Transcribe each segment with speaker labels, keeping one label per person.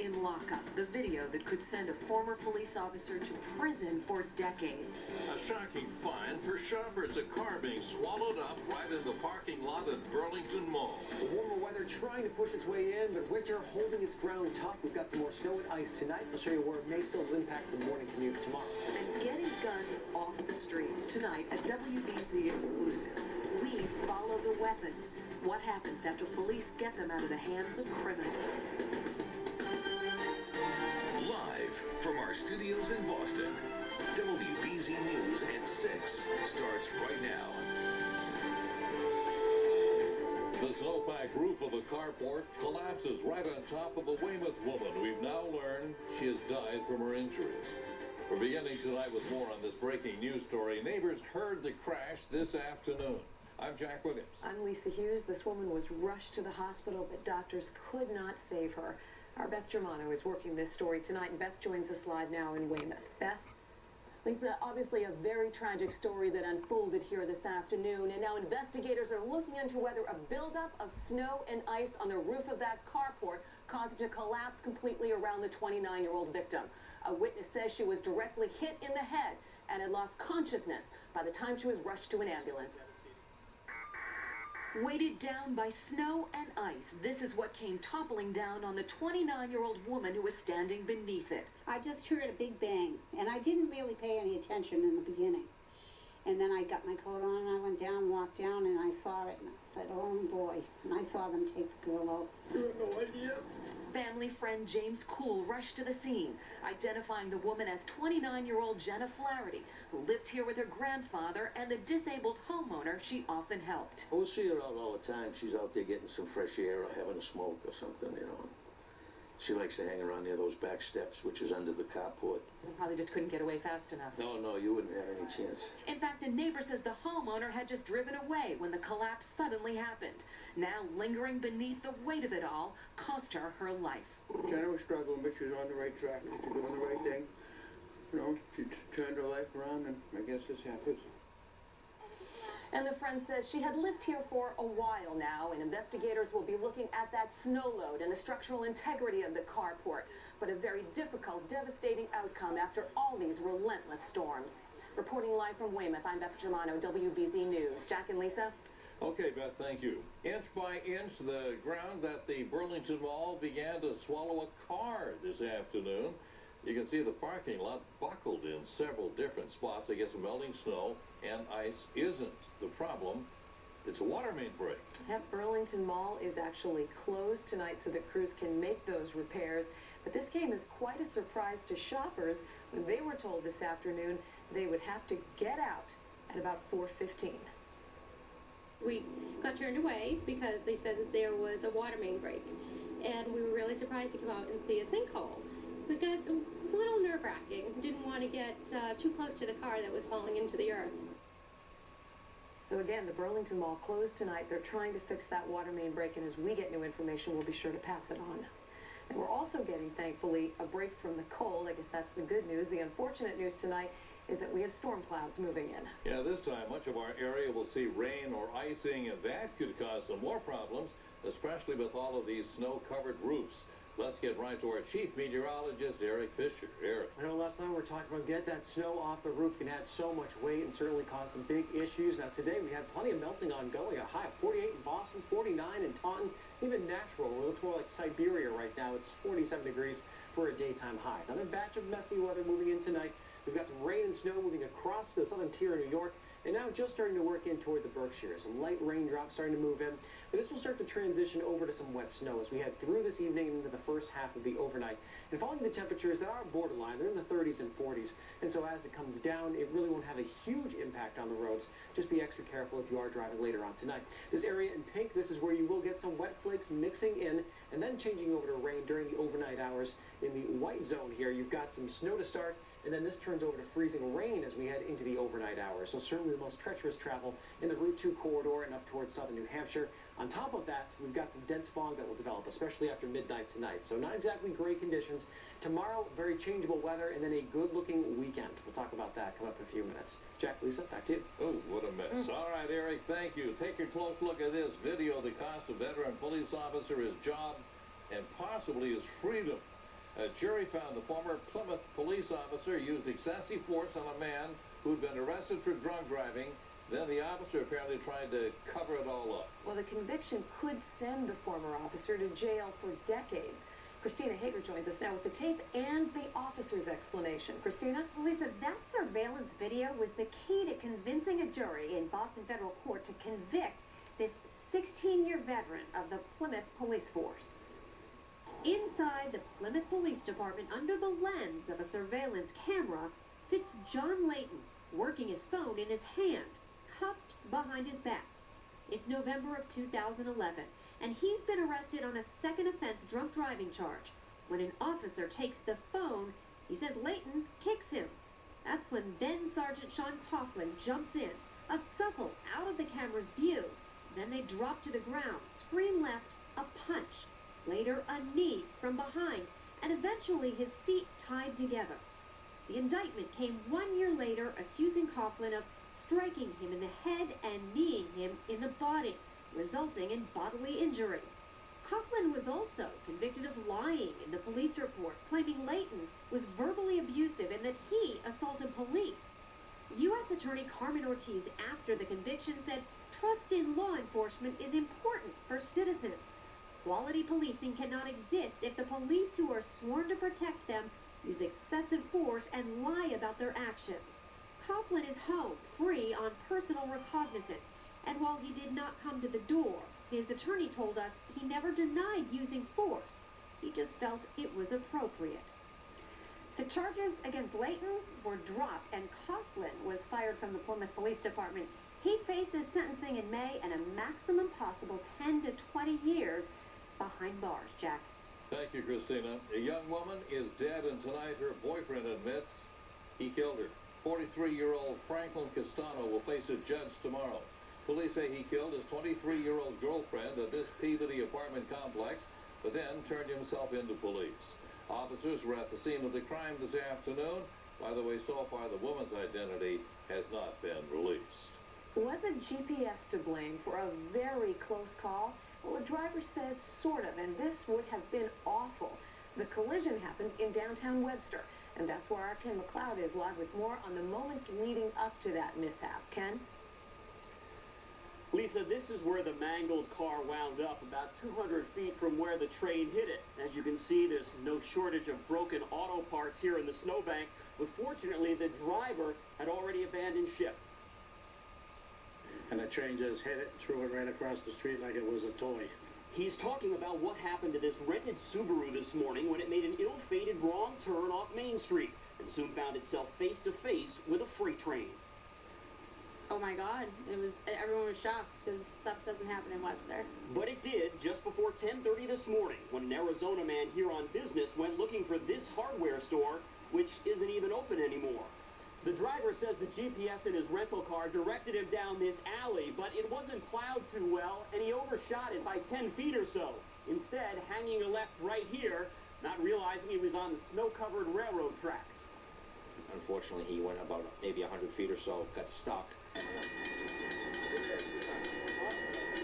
Speaker 1: in lockup, the video that could send a former police officer to prison for decades.
Speaker 2: A shocking find for shoppers. A car being swallowed up right in the parking lot at Burlington Mall.
Speaker 3: The warmer weather trying to push its way in, but winter holding its ground tough. We've got some more snow and ice tonight. I'll show you where it may still impact the morning commute tomorrow.
Speaker 1: And getting guns off the streets tonight at WBZ Exclusive. We follow the weapons. What happens after police get them out of the hands of criminals?
Speaker 4: Live from our studios in Boston, WBZ News at 6 starts right now.
Speaker 2: The snowpack roof of a carport collapses right on top of a Weymouth woman. We've now learned she has died from her injuries. We're beginning tonight with more on this breaking news story. Neighbors heard the crash this afternoon. I'm Jack Williams.
Speaker 5: I'm Lisa Hughes. This woman was rushed to the hospital, but doctors could not save her. Our Beth Germano is working this story tonight, and Beth joins us live now in Weymouth. Beth?
Speaker 6: Lisa, obviously a very tragic story that unfolded here this afternoon, and now investigators are looking into whether a buildup of snow and ice on the roof of that carport caused it to collapse completely around the 29-year-old victim. A witness says she was directly hit in the head and had lost consciousness by the time she was rushed to an ambulance.
Speaker 1: Weighted down by snow and ice, this is what came toppling down on the 29-year-old woman who was standing beneath it.
Speaker 7: I just heard a big bang, and I didn't really pay any attention in the beginning. And then I got my coat on, and I went down, walked down, and I saw it, and I said, oh boy. And I saw them take the girl out. You have no idea.
Speaker 1: Family friend James Cool rushed to the scene, identifying the woman as 29-year-old Jenna Flaherty, who lived here with her grandfather and the disabled homeowner she often helped.
Speaker 8: We'll see her out all the time. She's out there getting some fresh air or having a smoke or something, you know. She likes to hang around near those back steps, which is under the carport.
Speaker 5: They probably just couldn't get away fast enough.
Speaker 8: No, you wouldn't have any chance.
Speaker 1: In fact, a neighbor says the homeowner had just driven away when the collapse suddenly happened. Now, lingering beneath the weight of it all, cost her her life.
Speaker 9: Jenna was struggling, but she was on the right track. She was doing the right thing. You know, she turned her life around, and I guess this happens.
Speaker 6: And the friend says she had lived here for a while now, and investigators will be looking at that snow load and the structural integrity of the carport. But a very difficult, devastating outcome after all these relentless storms. Reporting live from Weymouth, I'm Beth Germano, WBZ News. Jack and Lisa?
Speaker 2: Okay, Beth, thank you. Inch by inch, the ground at the Burlington Mall began to swallow a car this afternoon. You can see the parking lot buckled in several different spots. I guess melting snow and ice isn't the problem. It's a water main break.
Speaker 5: Yep, Burlington Mall is actually closed tonight so that crews can make those repairs. But this came as quite a surprise to shoppers when they were told this afternoon they would have to get out at about 4:15.
Speaker 10: We got turned away because they said that there was a water main break. And we were really surprised to come out and see a sinkhole. We got a little nerve-wracking. Didn't want to get too close to the car that was falling into the earth.
Speaker 5: So again, the Burlington Mall closed tonight. They're trying to fix that water main break, and as we get new information, we'll be sure to pass it on. And we're also getting, thankfully, a break from the cold. I guess that's the good news. The unfortunate news tonight is that we have storm clouds moving in.
Speaker 2: Yeah, this time much of our area will see rain or icing, and that could cause some more problems, especially with all of these snow-covered roofs. Let's get right to our chief meteorologist, Eric Fisher. Eric.
Speaker 3: I know last night we were talking about get that snow off the roof can add so much weight and certainly cause some big issues. Now today we have plenty of melting ongoing. A high of 48 in Boston, 49 in Taunton, even Nashville. It looks more like Siberia right now. It's 47 degrees for a daytime high. Another batch of misty weather moving in tonight. We've got some rain and snow moving across the southern tier of New York. And now just starting to work in toward the Berkshires. Some light raindrops starting to move in. But this will start to transition over to some wet snow as we head through this evening into the first half of the overnight. And following the temperatures that are borderline, they're in the 30s and 40s. And so as it comes down, it really won't have a huge impact on the roads. Just be extra careful if you are driving later on tonight. This area in pink, this is where you will get some wet flakes mixing in and then changing over to rain during the overnight hours. In the white zone here, you've got some snow to start, and then this turns over to freezing rain as we head into the overnight hours. So certainly the most treacherous travel in the Route 2 corridor and up towards southern New Hampshire. On top of that, we've got some dense fog that will develop, especially after midnight tonight. So not exactly great conditions. Tomorrow, very changeable weather, and then a good-looking weekend. We'll talk about that coming up in a few minutes. Jack, Lisa, back to you.
Speaker 2: Oh, what a mess. All right, Eric, thank you. Take a close look at this video. The cost of veteran police officer, his job, and possibly his freedom. A jury found the former Plymouth police officer used excessive force on a man who'd been arrested for drunk driving. Then the officer apparently tried to cover it all up.
Speaker 5: Well, the conviction could send the former officer to jail for decades. Christina Hager joins us now with the tape and the officer's explanation. Christina?
Speaker 11: Lisa, that surveillance video was the key to convincing a jury in Boston federal court to convict this 16-year veteran of the Plymouth police force. Inside the Plymouth Police Department, under the lens of a surveillance camera, sits John Layton, working his phone in his hand, cuffed behind his back. It's November of 2011, and he's been arrested on a second offense drunk driving charge. When an officer takes the phone, he says Layton kicks him. That's when then Sergeant Sean Coughlin jumps in. A scuffle out of the camera's view. Then they drop to the ground, screen left, a punch. Later, a knee from behind, and eventually his feet tied together. The indictment came 1 year later, accusing Coughlin of striking him in the head and kneeing him in the body, resulting in bodily injury. Coughlin was also convicted of lying in the police report, claiming Layton was verbally abusive and that he assaulted police. U.S. Attorney Carmen Ortiz, after the conviction, said trust in law enforcement is important for citizens. Quality policing cannot exist if the police who are sworn to protect them use excessive force and lie about their actions. Coughlin is home, free on personal recognizance, and while he did not come to the door, his attorney told us he never denied using force. He just felt it was appropriate. The charges against Layton were dropped, and Coughlin was fired from the Plymouth Police Department. He faces sentencing in May and a maximum possible 10 to 20 years behind bars. Jack.
Speaker 2: Thank you, Christina. A young woman is dead, and tonight her boyfriend admits he killed her. 43-year-old Franklin Castano will face a judge tomorrow. Police say he killed his 23-year-old girlfriend at this Peabody apartment complex, but then turned himself into police. Officers were at the scene of the crime this afternoon. By the way, so far the woman's identity has not been released.
Speaker 5: Was a GPS to blame for a very close call? Well, a driver says sort of, and this would have been awful. The collision happened in downtown Webster, and that's where our Ken McLeod is live with more on the moments leading up to that mishap. Ken?
Speaker 3: Lisa, this is where the mangled car wound up, about 200 feet from where the train hit it. As you can see, there's no shortage of broken auto parts here in the snowbank, but fortunately the driver had already abandoned ship.
Speaker 12: And the train just hit it, threw it right across the street like it was a toy.
Speaker 3: He's talking about what happened to this rented Subaru this morning when it made an ill-fated wrong turn off Main Street and soon found itself face-to-face with a freight train.
Speaker 10: Oh my God, everyone was shocked because stuff doesn't happen in Webster.
Speaker 3: But it did just before 10:30 this morning when an Arizona man here on business went looking for this hardware store, which isn't even open anymore. The driver says the GPS in his rental car directed him down this alley, but it wasn't plowed too well, and he overshot it by 10 feet or so. Instead, hanging a left right here, not realizing he was on the snow-covered railroad tracks.
Speaker 13: Unfortunately, he went about maybe 100 feet or so, got stuck.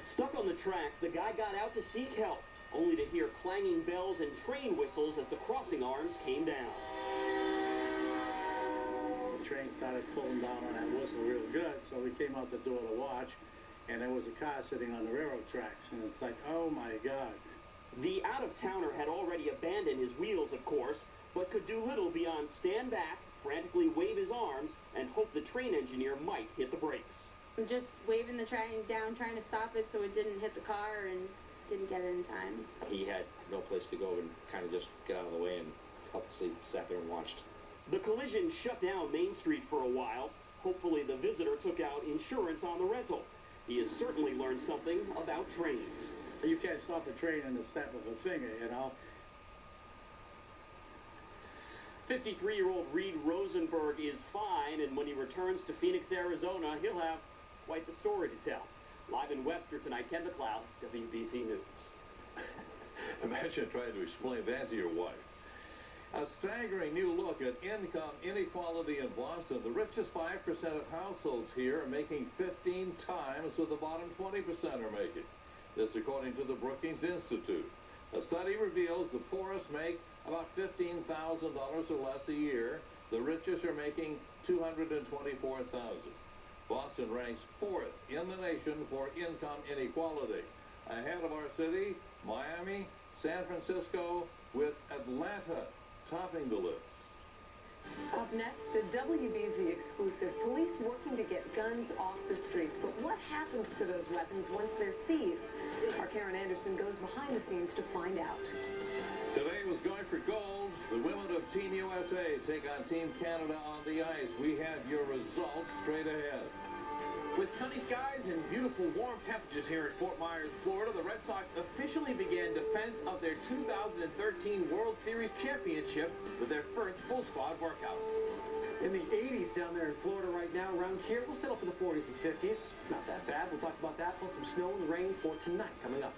Speaker 3: Stuck on the tracks, the guy got out to seek help, only to hear clanging bells and train whistles as the crossing arms came down.
Speaker 12: The train started pulling down on that whistle real good, so we came out the door to watch, and there was a car sitting on the railroad tracks, and it's like, oh my God.
Speaker 3: The out-of-towner had already abandoned his wheels, of course, but could do little beyond stand back, frantically wave his arms, and hope the train engineer might hit the brakes.
Speaker 10: I'm just waving the train down, trying to stop it so it didn't hit the car and didn't get it in time.
Speaker 13: He had no place to go and kind of just got out of the way and helplessly sat there and watched.
Speaker 3: The collision shut down Main Street for a while. Hopefully the visitor took out insurance on the rental. He has certainly learned something about trains.
Speaker 12: You can't stop the train in the snap of a finger, you know.
Speaker 3: 53-year-old Reed Rosenberg is fine, and when he returns to Phoenix, Arizona, he'll have quite the story to tell. Live in Webster tonight, Ken McLeod, WBZ News.
Speaker 2: Imagine trying to explain that to your wife. A staggering new look at income inequality in Boston. The richest 5% of households here are making 15 times what the bottom 20% are making. This according to the Brookings Institute. A study reveals the poorest make about $15,000 or less a year. The richest are making $224,000. Boston ranks 4th in the nation for income inequality. Ahead of our city, Miami, San Francisco, with Atlanta topping the list.
Speaker 5: Up next, a WBZ exclusive. Police working to get guns off the streets. But what happens to those weapons once they're seized? Our Karen Anderson goes behind the scenes to find out.
Speaker 2: Today was going for gold. The women of Team USA take on Team Canada on the ice. We have your results straight ahead.
Speaker 14: With sunny skies and beautiful warm temperatures here in Fort Myers, Florida, the Red Sox officially began defense of their 2013 World Series championship with their first full squad workout.
Speaker 3: In the 80s down there in Florida right now. Around here, we'll settle for the 40s and 50s. Not that bad. We'll talk about that, plus some snow and rain for tonight coming up.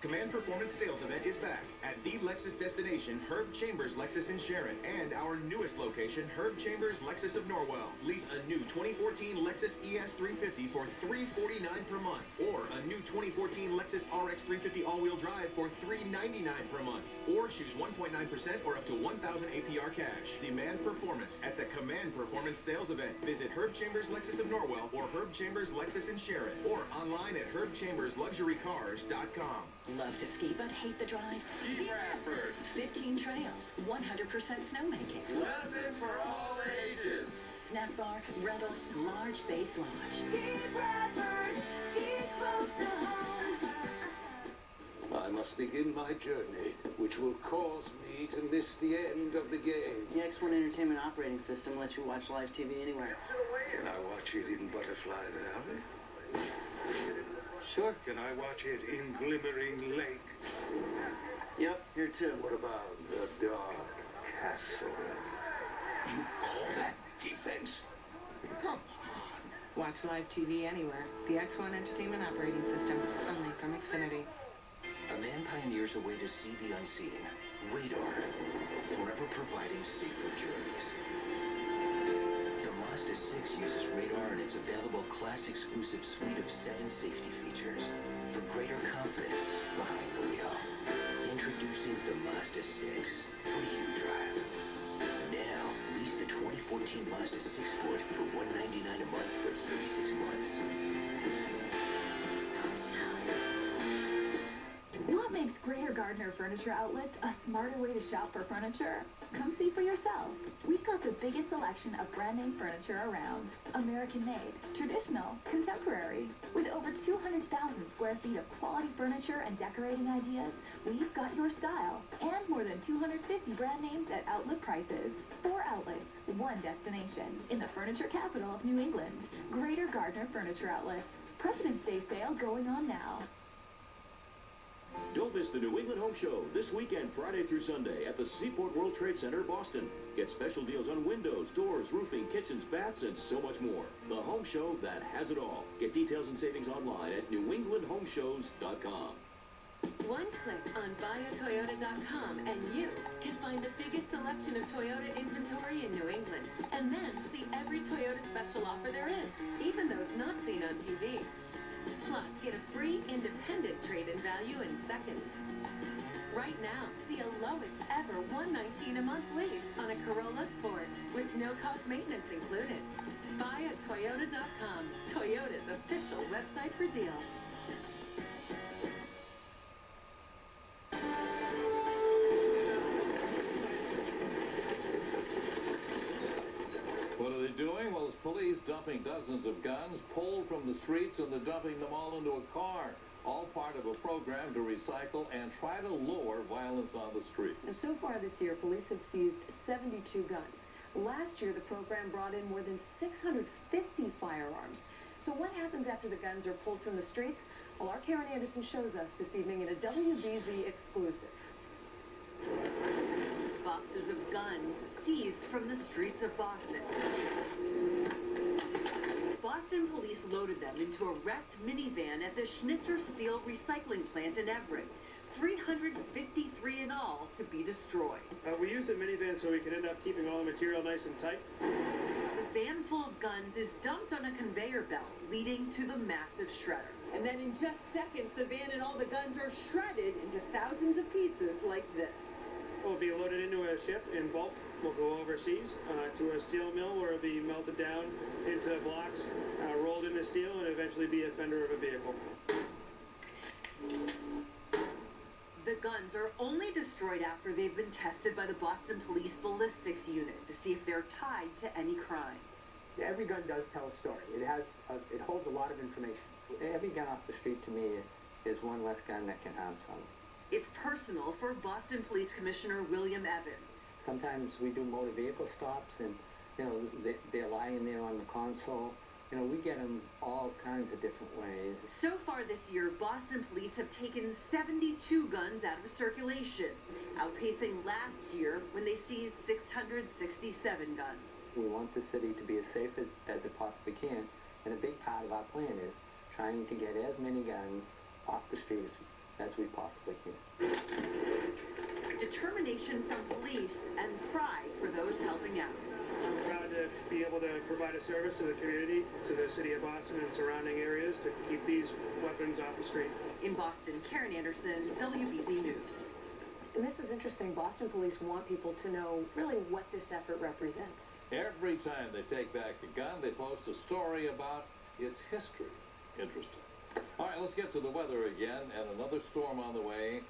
Speaker 15: Command Performance Sales Event is back at the Lexus destination, Herb Chambers Lexus in Sharon, and our newest location, Herb Chambers Lexus of Norwell. Lease a new 2014 Lexus ES 350 for $349 per month, or a new 2014 Lexus RX 350 all-wheel drive for $399 per month, or choose 1.9% or up to $1,000 APR cash. Demand performance at the Command Performance Sales Event. Visit Herb Chambers Lexus of Norwell or Herb Chambers Lexus in Sharon, or online at herbchambersluxurycars.com.
Speaker 1: Love to ski but hate the drive?
Speaker 15: Ski Bradford.
Speaker 1: 15 trails, 100% snowmaking.
Speaker 15: Lessons for all ages.
Speaker 1: Snack bar, rentals, large base lodge.
Speaker 16: Ski Bradford, ski close to home.
Speaker 8: I must begin my journey, which will cause me to miss the end of the game.
Speaker 17: The X1 Entertainment operating system lets you watch live TV anywhere.
Speaker 8: Can I watch it in Butterfly Valley?
Speaker 17: Sure.
Speaker 8: Can I watch it in Glimmering Lake?
Speaker 17: Yep, here too.
Speaker 8: What about the Dark Castle? You call that defense? Come on.
Speaker 18: Watch live TV anywhere. The X1 Entertainment operating system, only from Xfinity.
Speaker 19: A man pioneers a way to see the unseen. Radar, forever providing safer journeys. The Mazda 6 uses radar in its available class-exclusive suite of 7 safety features for greater confidence behind the wheel. Introducing the Mazda 6. What do you drive? Now, lease the 2014 Mazda 6 Sport for $199 a month for 36 months.
Speaker 20: What makes Greater Gardner Furniture Outlets a smarter way to shop for furniture? Come see for yourself. We've got the biggest selection of brand name furniture around. American made, traditional, contemporary. With over 200,000 square feet of quality furniture and decorating ideas, we've got your style. And more than 250 brand names at outlet prices. 4 outlets, 1 destination. In the furniture capital of New England. Greater Gardner Furniture Outlets. President's Day sale going on now.
Speaker 21: Don't miss the New England Home Show this weekend, Friday through Sunday, at the Seaport World Trade Center, Boston. Get special deals on windows, doors, roofing, kitchens, baths, and so much more. The home show that has it all. Get details and savings online at newenglandhomeshows.com.
Speaker 1: One click on buyatoyota.com and you can find the biggest selection of Toyota inventory in New England. And then see every Toyota special offer there is, even those not seen on TV. Plus, get a free independent trade-in value in seconds. Right now, see a lowest ever $119 a month lease on a Corolla Sport with no cost maintenance included. Buyatoyota.com, Toyota's official website for deals.
Speaker 2: What are they doing? Well, it's police dumping dozens of guns, pulled from the streets, and they're dumping them all into a car. All part of a program to recycle and try to lower violence on the street.
Speaker 5: And so far this year, police have seized 72 guns. Last year, the program brought in more than 650 firearms. So what happens after the guns are pulled from the streets? Well, our Karen Anderson shows us this evening in a WBZ exclusive.
Speaker 22: Boxes of guns seized from the streets of Boston. Boston police loaded them into a wrecked minivan at the Schnitzer Steel Recycling Plant in Everett. 353 in all to be destroyed.
Speaker 3: We used a minivan so we could end up keeping all the material nice and tight.
Speaker 22: The van full of guns is dumped on a conveyor belt leading to the massive shredder. And then in just seconds, the van and all the guns are shredded into thousands of pieces like this.
Speaker 3: Will be loaded into a ship in bulk. We'll go overseas to a steel mill where it'll be melted down into blocks, rolled into steel, and eventually be a fender of a vehicle.
Speaker 22: The guns are only destroyed after they've been tested by the Boston Police Ballistics Unit to see if they're tied to any crimes.
Speaker 3: Yeah, every gun does tell a story. It holds a lot of information.
Speaker 4: Every gun off the street to me is one less gun that can harm someone.
Speaker 22: It's personal for Boston Police Commissioner William Evans.
Speaker 4: Sometimes we do motor vehicle stops and, they're lying there on the console. We get them all kinds of different ways.
Speaker 22: So far this year, Boston police have taken 72 guns out of circulation, outpacing last year when they seized 667 guns.
Speaker 4: We want the city to be as safe as it possibly can, and a big part of our plan is trying to get as many guns off the streets as we possibly can.
Speaker 22: Determination from police and pride for those helping out.
Speaker 3: I'm proud to be able to provide a service to the community, to the city of Boston and surrounding areas to keep these weapons off the street.
Speaker 22: In Boston, Karen Anderson, WBZ News.
Speaker 5: And this is interesting. Boston police want people to know really what this effort represents.
Speaker 2: Every time they take back a gun, they post a story about its history. Interesting. All right, let's get to the weather again, and another storm on the way.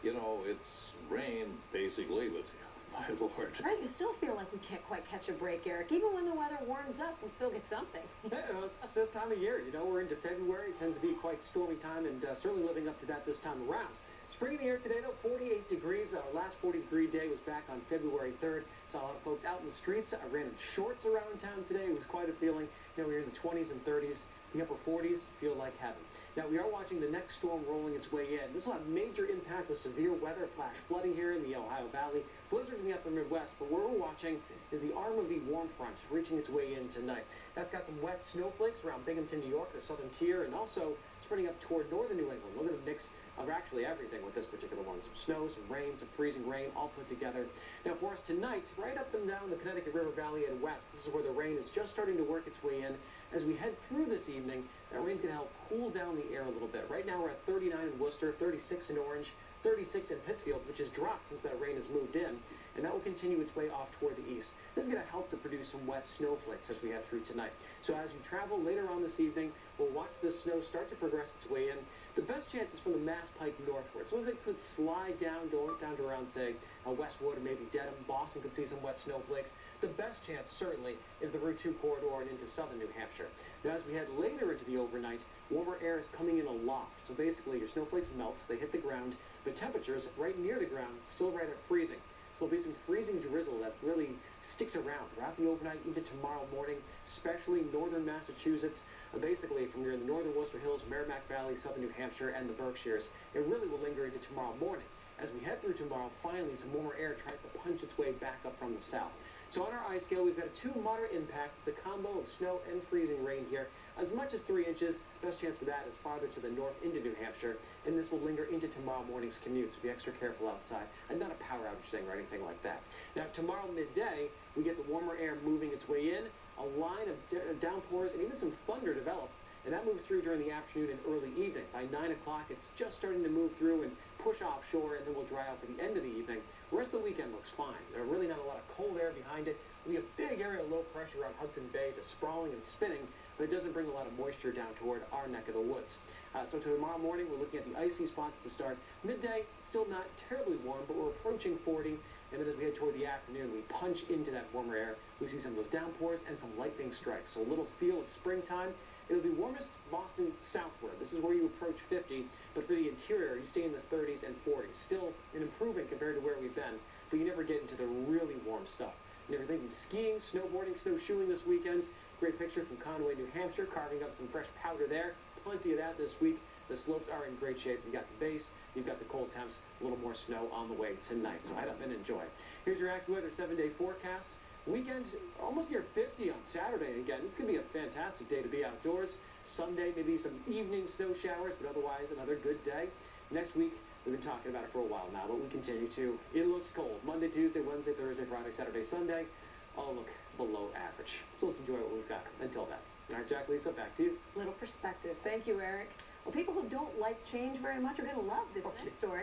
Speaker 2: It's rain, basically, but my Lord.
Speaker 5: Right, you still feel like we can't quite catch a break, Eric. Even when the weather warms up, we still get something.
Speaker 3: It's that time of year. We're into February. It tends to be quite stormy time, and certainly living up to that this time around. Spring in the air today, though, 48 degrees. Our last 40-degree day was back on February 3rd. Saw a lot of folks out in the streets. I ran in shorts around town today. It was quite a feeling. We were in the 20s and 30s. The upper 40s feel like heaven. Now, we are watching the next storm rolling its way in. This will have major impact with severe weather, flash flooding here in the Ohio Valley, blizzard in the upper Midwest. But what we're watching is the arm of the warm front reaching its way in tonight. That's got some wet snowflakes around Binghamton, New York, the southern tier, and also spreading up toward northern New England. Look at a mix of actually everything with this particular one. Some snow, some rain, some freezing rain, all put together. Now for us tonight, right up and down the Connecticut River Valley and west, this is where the rain is just starting to work its way in. As we head through this evening, that rain's going to help cool down the air a little bit. Right now we're at 39 in Worcester, 36 in Orange, 36 in Pittsfield, which has dropped since that rain has moved in, and that will continue its way off toward the east. This is going to help to produce some wet snowflakes as we head through tonight. So as you travel later on this evening, we'll watch this snow start to progress its way in. The best chance is from the Mass Pike northward. Some of it could slide down to around, say, Westwood or maybe Dedham. Boston could see some wet snowflakes. The best chance, certainly, is the Route 2 corridor and into southern New Hampshire. Now, as we head later into the overnight, warmer air is coming in aloft. So basically, your snowflakes melt, they hit the ground, but temperatures right near the ground still right at freezing. So there'll be some freezing drizzle that really sticks around throughout the overnight into tomorrow morning, especially northern Massachusetts, basically from near the northern Worcester Hills, Merrimack Valley, southern New Hampshire, and the Berkshires. It really will linger into tomorrow morning. As we head through tomorrow, finally some warmer air tries to punch its way back up from the south. So on our ice scale, we've got a 2 moderate impact. It's a combo of snow and freezing rain here. As much as 3 inches, best chance for that is farther to the north into New Hampshire, and this will linger into tomorrow morning's commute, so be extra careful outside, and not a power outage thing or anything like that. Now, tomorrow midday, we get the warmer air moving its way in, a line of downpours, and even some thunder develop, and that moves through during the afternoon and early evening. By 9 o'clock, it's just starting to move through and push offshore, and then we'll dry out for the end of the evening. The rest of the weekend looks fine. There's really not a lot of cold air behind it. We have a big area of low pressure around Hudson Bay, just sprawling and spinning, but it doesn't bring a lot of moisture down toward our neck of the woods. So tomorrow morning, we're looking at the icy spots to start. Midday, still not terribly warm, but we're approaching 40. And then as we head toward the afternoon, we punch into that warmer air. We see some of those downpours and some lightning strikes. So a little feel of springtime. It'll be warmest Boston southward. This is where you approach 50. But for the interior, you stay in the 30s and 40s. Still an improvement compared to where we've been. But you never get into the really warm stuff. Never thinking skiing, snowboarding, snowshoeing this weekend. Great picture from Conway, New Hampshire, carving up some fresh powder there. Plenty of that this week. The slopes are in great shape. You've got the base, you've got the cold temps, a little more snow on the way tonight. So head up and enjoy. Here's your AccuWeather 7-day forecast. Weekend almost near 50 on Saturday. Again, it's going to be a fantastic day to be outdoors. Sunday, maybe some evening snow showers, but otherwise another good day. Next week, we've been talking about it for a while now, but we continue to. It looks cold. Monday, Tuesday, Wednesday, Thursday, Friday, Saturday, Sunday, all look below average. So let's enjoy what we've got. Until then. All right, Jack, Lisa, back to you.
Speaker 5: Little perspective. Thank you, Eric. Well, people who don't like change very much are going to love this next story.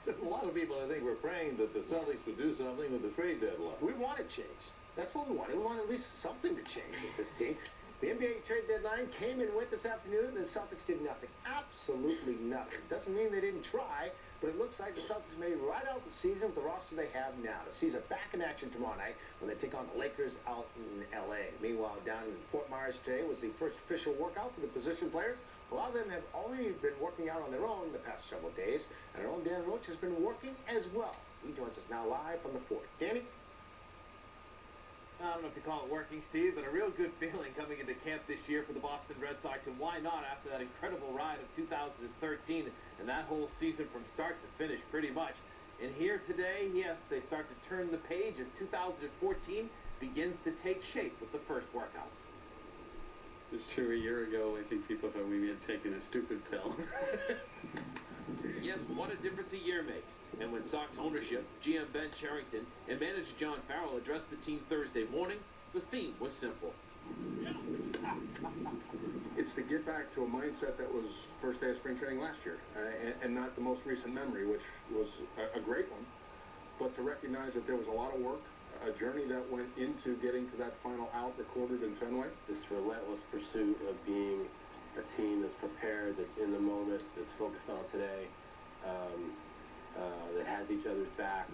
Speaker 2: So a lot of people, I think, were praying that the Celtics would do something with the trade deadline.
Speaker 3: We want to change. That's what we want. We want at least something to change with this team. The NBA trade deadline came and went this afternoon, and the Celtics did nothing. Absolutely nothing. Doesn't mean they didn't try, but it looks like the Celtics may ride out the season with the roster they have now. The C's are back in action tomorrow night when they take on the Lakers out in L.A. Meanwhile, down in Fort Myers today was the first official workout for the position players. A lot of them have already been working out on their own the past several days, and our own Dan Roach has been working as well. He joins us now live from the fort. Danny?
Speaker 14: I don't know if you call it working, Steve, but a real good feeling coming into camp this year for the Boston Red Sox, and why not after that incredible ride of 2013 and that whole season from start to finish pretty much. And here today, yes, they start to turn the page as 2014 begins to take shape with the first workouts.
Speaker 7: It's true, a year ago, I think people thought we had taken a stupid pill.
Speaker 14: Yes, what a difference a year makes. And when Sox ownership, GM Ben Cherington, and manager John Farrell addressed the team Thursday morning, the theme was simple.
Speaker 9: It's to get back to a mindset that was first day of spring training last year, and not the most recent memory, which was a great one, but to recognize that there was a lot of work, a journey that went into getting to that final out recorded in Fenway.
Speaker 23: This relentless pursuit of being a team that's prepared, that's in the moment, that's focused on today, that has each other's back.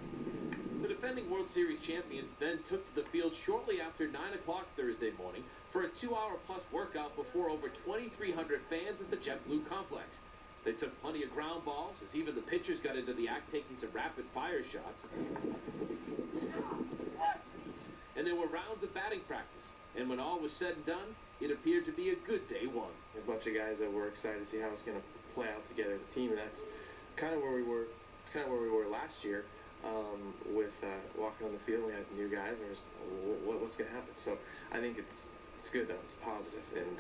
Speaker 14: The defending World Series champions then took to the field shortly after 9 o'clock Thursday morning for a 2-hour-plus workout before over 2,300 fans at the JetBlue complex. They took plenty of ground balls as even the pitchers got into the act taking some rapid-fire shots. And there were rounds of batting practice. And when all was said and done, it appeared to be a good day one.
Speaker 24: A bunch of guys that were excited to see how it's going to play out together as a team, and that's kind of where we were last year with walking on the field. We had new guys, and what's going to happen? So I think it's good though. It's positive, and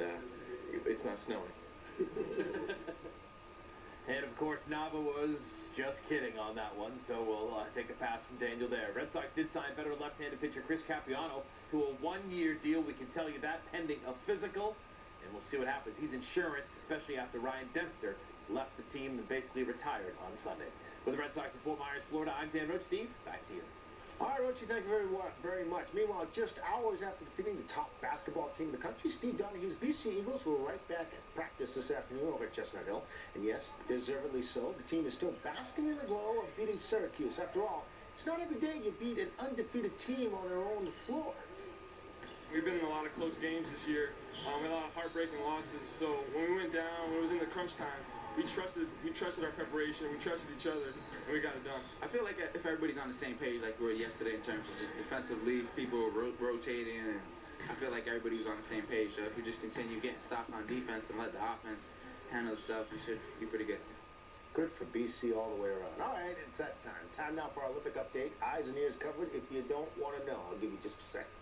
Speaker 24: it's not snowing.
Speaker 14: And of course, Nava was just kidding on that one, so we'll take a pass from Daniel there. Red Sox did sign veteran left-handed pitcher Chris Capuano to a 1-year deal. We can tell you that pending a physical, and we'll see what happens. He's insurance, especially after Ryan Dempster left the team and basically retired on Sunday. With the Red Sox in Fort Myers, Florida, I'm Dan Roach. Steve, back to you.
Speaker 3: All right, Roachie, thank you very much. Meanwhile, just hours after defeating the top basketball team in the country, Steve Donahue's BC Eagles were right back at practice this afternoon over at Chestnut Hill. And yes, deservedly so, the team is still basking in the glow of beating Syracuse. After all, it's not every day you beat an undefeated team on their own floor.
Speaker 25: We've been in a lot of close games this year, a lot of heartbreaking losses. So when we went down, when it was in the crunch time, we trusted our preparation, we trusted each other, and we got it done.
Speaker 26: I feel like if everybody's on the same page like we were yesterday in terms of just defensively, people were rotating, and I feel like everybody was on the same page. So if we just continue getting stops on defense and let the offense handle itself, we should be pretty good.
Speaker 3: Good for BC all the way around. All right, it's that time. Time now for our Olympic update. Eyes and ears covered. If you don't want to know, I'll give you just a second.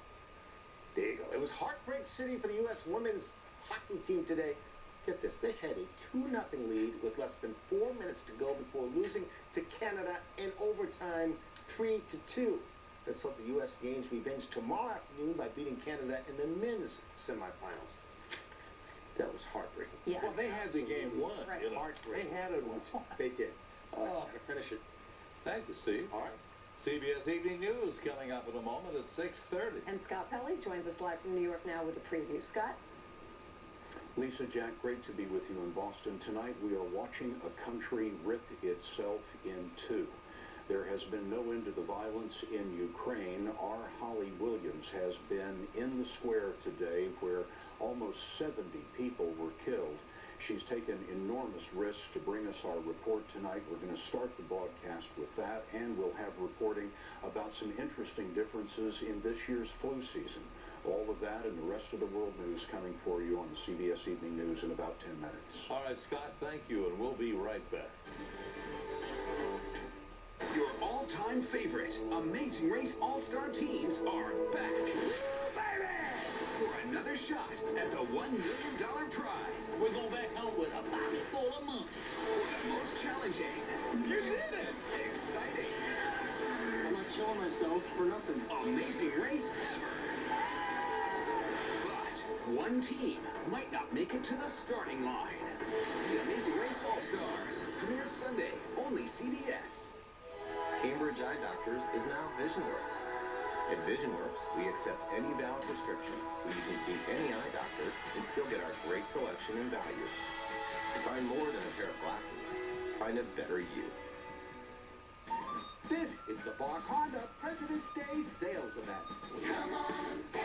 Speaker 3: There you go. It was Heartbreak City for the U.S. women's hockey team today. Get this, they had a 2-0 lead with less than 4 minutes to go before losing to Canada in overtime 3-2. Let's hope the U.S. gains revenge tomorrow afternoon by beating Canada in the men's semifinals. That was heartbreaking.
Speaker 5: Yes.
Speaker 2: Well, they had the game won.
Speaker 5: Right.
Speaker 2: You know.
Speaker 3: Heartbreaking.
Speaker 2: They had it won.
Speaker 3: They did.
Speaker 2: Oh.
Speaker 3: Gotta finish it.
Speaker 2: Thank you, Steve.
Speaker 3: All right.
Speaker 2: CBS Evening News coming up in a moment at 6:30.
Speaker 5: And Scott Pelley joins us live from New York now with a preview. Scott?
Speaker 27: Lisa, Jack, great to be with you in Boston. Tonight we are watching a country rip itself in two. There has been no end to the violence in Ukraine. Our Holly Williams has been in the square today where almost 70 people were killed. She's taken enormous risks to bring us our report tonight. We're going to start the broadcast with that, and we'll have reporting about some interesting differences in this year's flu season. All of that and the rest of the world news coming for you on the CBS Evening News in about 10 minutes.
Speaker 2: All right, Scott, thank you, and we'll be right back.
Speaker 28: Your all-time favorite Amazing Race All-Star teams are back. Baby! For another shot at the $1 million prize.
Speaker 29: We're going back home with a pocket full of money.
Speaker 28: For the most challenging. You did it! Exciting.
Speaker 8: I'm not killing myself for nothing.
Speaker 28: Amazing race ever. But One team might not make it to the starting line. The Amazing Race All-Stars premieres Sunday, only CBS.
Speaker 6: Cambridge Eye Doctors is now VisionWorks. At VisionWorks, we accept any valid prescription, so you can see any eye doctor and still get our great selection and value. Find more than a pair of glasses. Find a better you.
Speaker 10: This is the Bach Honda President's Day sales event.
Speaker 28: Come on
Speaker 10: down.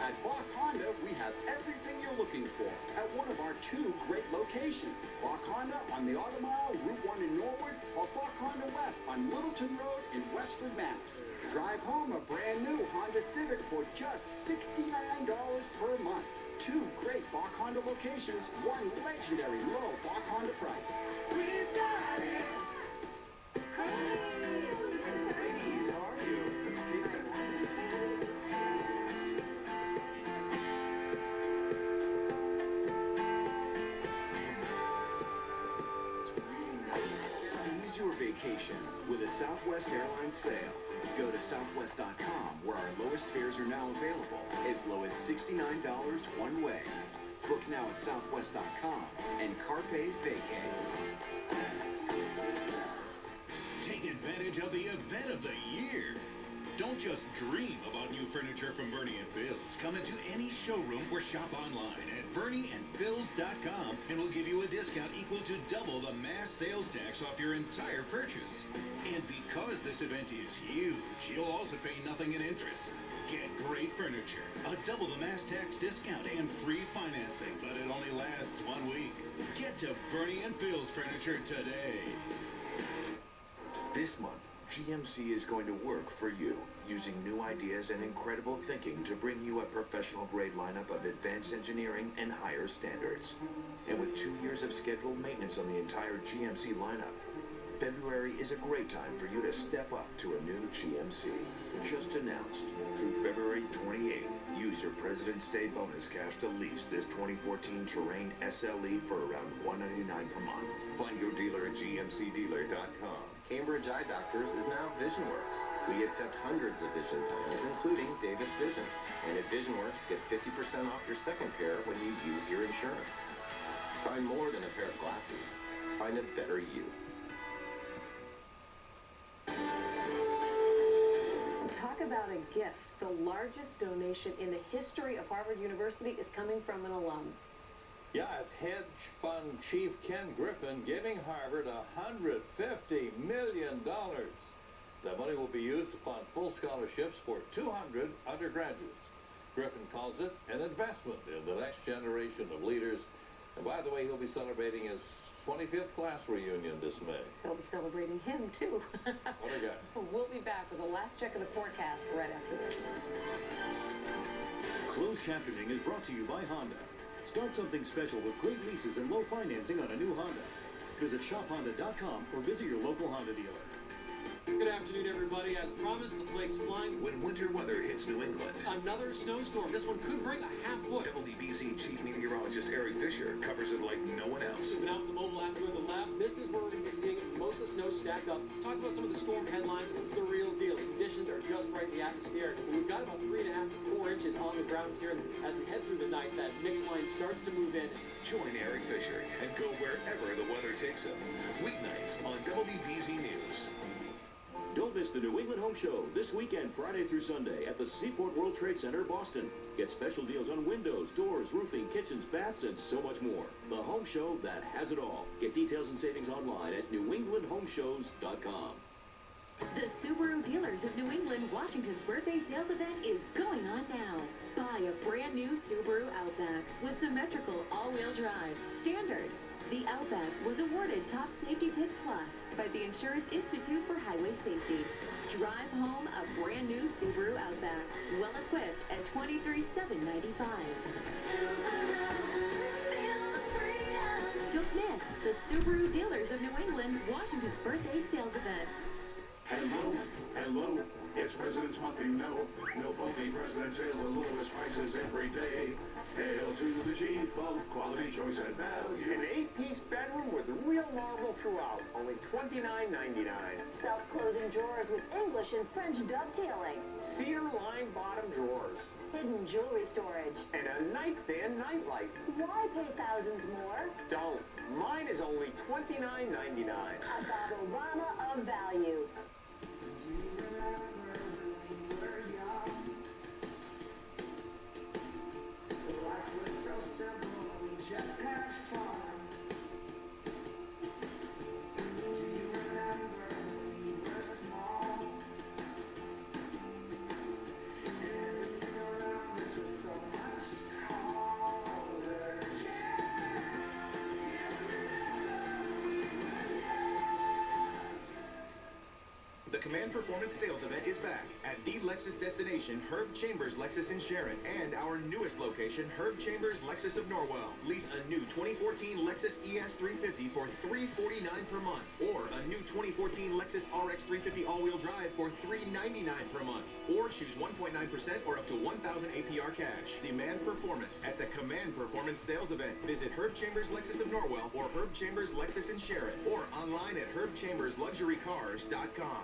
Speaker 10: At Bach Honda, we have everything you're looking for at one of our 2 great locations. Bach Honda on the Automile, Route 1 in Norwood, or Bach Honda West on Littleton Road in Westford, Mass. Drive home a brand new Honda Civic for just $69 per month. 2 great Bach Honda locations, 1 legendary low Bach Honda price.
Speaker 28: We've got it!
Speaker 10: Ladies, how are you? Let's taste some
Speaker 28: Seize your vacation with a Southwest Airlines sale. Go to southwest.com where our lowest fares are now available, as low as $69 one way. Book now at southwest.com and Carpe Vacay.
Speaker 11: Take advantage of the event of the year. Don't just dream about new furniture from Bernie & Phil's. Come into any showroom or shop online at BernieandPhils.com and we'll give you a discount equal to double the mass sales tax off your entire purchase. And because this event is huge, you'll also pay nothing in interest. Get great furniture, a double the mass tax discount, and free financing, but it only lasts 1 week. Get to Bernie & Phil's Furniture today.
Speaker 12: This month, GMC is going to work for you, using new ideas and incredible thinking to bring you a professional-grade lineup of advanced engineering and higher standards. And with 2 years of scheduled maintenance on the entire GMC lineup, February is a great time for you to step up to a new GMC. Just announced, through February 28th, use your President's Day bonus cash to lease this 2014 Terrain SLE for around $199 per month. Find your dealer at gmcdealer.com.
Speaker 6: Cambridge Eye Doctors is now VisionWorks. We accept hundreds of vision plans, including Davis Vision. And at VisionWorks, get 50% off your second pair when you use your insurance. Find more than a pair of glasses. Find a better you.
Speaker 5: Talk about a gift. The largest donation in the history of Harvard University is coming from an alum.
Speaker 2: Yeah, it's hedge fund chief Ken Griffin giving Harvard $150 million. That money will be used to fund full scholarships for 200 undergraduates. Griffin calls it an investment in the next generation of leaders. And by the way, he'll be celebrating his 25th class reunion this May.
Speaker 5: They'll be celebrating him, too.
Speaker 2: What a guy.
Speaker 5: We'll be back with the last check of the forecast right after this.
Speaker 21: Closed captioning is brought to you by Honda. Start something special with great leases and low financing on a new Honda. Visit shophonda.com or visit your local Honda dealer.
Speaker 13: Good afternoon, everybody. As promised, the flakes flying.
Speaker 12: When winter weather hits New England,
Speaker 13: Another snowstorm. This one could bring a half foot.
Speaker 12: WBZ chief meteorologist Eric Fisher covers it like no one else.
Speaker 13: Moving out in the mobile Accuweather lab, this is where we're going to be seeing most of the snow stacked up. Let's talk about some of the storm headlines. This is the real deal. Conditions are just right in the atmosphere. We've got about 3.5 to 4 inches on the ground here. And as we head through the night, that mix line starts to move in.
Speaker 12: Join Eric Fisher and go wherever the weather takes him. Weeknights on WBZ News.
Speaker 21: Don't miss the New England Home Show this weekend, Friday through Sunday, at the Seaport World Trade Center, Boston. Get special deals on windows, doors, roofing, kitchens, baths, and so much more. The home show that has it all. Get details and savings online at newenglandhomeshows.com.
Speaker 1: The Subaru Dealers of New England Washington's birthday sales event is going on now. Buy a brand new Subaru Outback with symmetrical all-wheel drive, standard. The Outback was awarded Top Safety Pick Plus by the Insurance Institute for Highway Safety. Drive home a brand new Subaru Outback, well equipped at $23,795. Don't miss the Subaru Dealers of New England Washington's birthday sales event.
Speaker 15: Hello, it's President's Month, you know. No phony president sales, the lowest prices every day. Hail to the chief of quality, choice, and value.
Speaker 10: And 8
Speaker 3: three-piece bedroom with real marble throughout. Only $29.99.
Speaker 4: Self-closing drawers with English and French dovetailing.
Speaker 3: Cedar-lined bottom drawers.
Speaker 4: Hidden jewelry storage.
Speaker 3: And a nightstand nightlight.
Speaker 4: Why pay thousands more?
Speaker 3: Don't. Mine is only $29.99.
Speaker 4: A Bob-O-Rama of value.
Speaker 7: Just have fun. Do you remember when we were small? And everything around us was so much taller.
Speaker 9: The Command Performance Sales Event is back at the Lexus destination, Herb Chambers Lexus in Sharon, and our newest location, Herb Chambers Lexus of Norwell. Lease a new 2014 Lexus ES350 for $349 per month, or a new 2014 Lexus RX 350 all-wheel drive for $399 per month, or choose 1.9% or up to 1,000 APR cash. Demand performance at the Command Performance Sales Event. Visit Herb Chambers Lexus of Norwell or Herb Chambers Lexus in Sharon, or online at herbchambersluxurycars.com.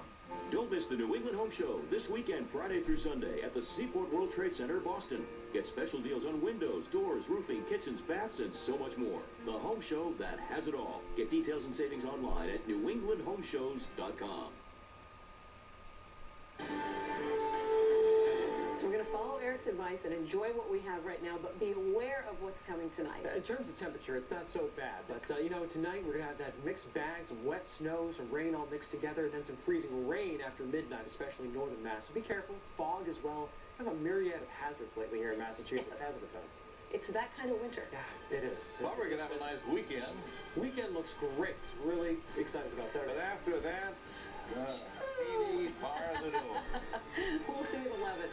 Speaker 21: Don't miss the New England Home Show this weekend, Friday through Sunday, at the Seaport World Trade Center, Boston. Get special deals on windows, doors, roofing, kitchens, baths, and so much more. The home show that has it all. Get details and savings online at newenglandhomeshows.com.
Speaker 5: So we're going to follow Eric's advice and enjoy what we have right now, but be aware of what's coming tonight.
Speaker 3: In terms of temperature, it's not so bad. But, you know, tonight we're going to have that mixed bag, some wet snow, some rain all mixed together, and then some freezing rain after midnight, especially in northern Mass. So be careful. Fog as well. We have a myriad of hazards lately here in Massachusetts, hasn't it, Ben?
Speaker 5: It's that kind of winter.
Speaker 3: Yeah, it is.
Speaker 2: Well, we're going to have a nice weekend.
Speaker 3: Weekend looks great. Really excited about Saturday.
Speaker 2: But after that, 80 par the door.
Speaker 5: We'll see you at 11.